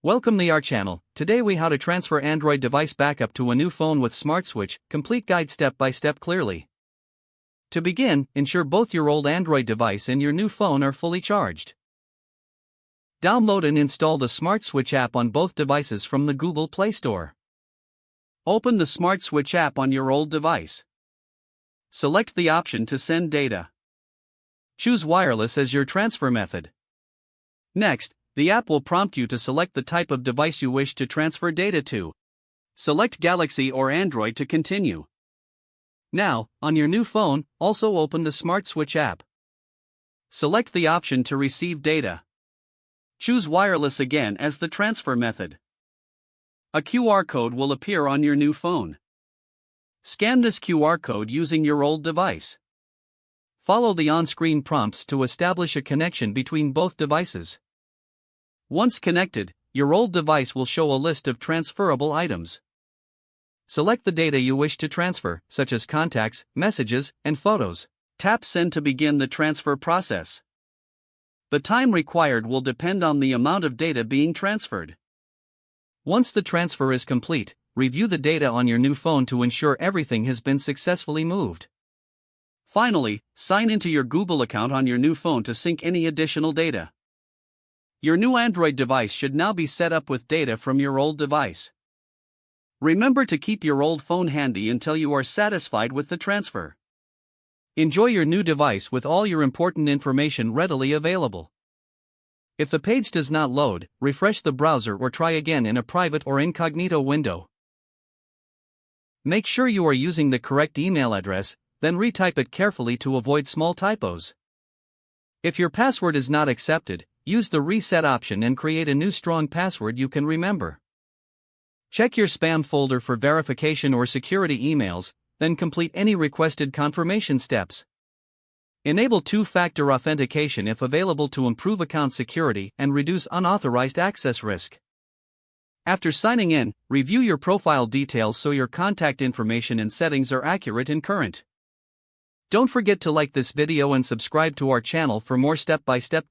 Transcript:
Welcome to our channel. Today we how to transfer Android device backup to a new phone with Smart Switch, complete guide step by step clearly. To begin, ensure both your old Android device and your new phone are fully charged. Download and install the Smart Switch app on both devices from the Google Play Store. Open the Smart Switch app on your old device. Select the option to send data. Choose wireless as your transfer method. Next, the app will prompt you to select the type of device you wish to transfer data to. Select Galaxy or Android to continue. Now, on your new phone, also open the Smart Switch app. Select the option to receive data. Choose wireless again as the transfer method. A QR code will appear on your new phone. Scan this QR code using your old device. Follow the on-screen prompts to establish a connection between both devices. Once connected, your old device will show a list of transferable items. Select the data you wish to transfer, such as contacts, messages, and photos. Tap Send to begin the transfer process. The time required will depend on the amount of data being transferred. Once the transfer is complete, review the data on your new phone to ensure everything has been successfully moved. Finally, sign into your Google account on your new phone to sync any additional data. Your new Android device should now be set up with data from your old device. Remember to keep your old phone handy until you are satisfied with the transfer. Enjoy your new device with all your important information readily available. If the page does not load, refresh the browser or try again in a private or incognito window. Make sure you are using the correct email address, then retype it carefully to avoid small typos. If your password is not accepted, use the reset option and create a new strong password you can remember. Check your spam folder for verification or security emails, then complete any requested confirmation steps. Enable two-factor authentication if available to improve account security and reduce unauthorized access risk. After signing in, review your profile details so your contact information and settings are accurate and current. Don't forget to like this video and subscribe to our channel for more step-by-step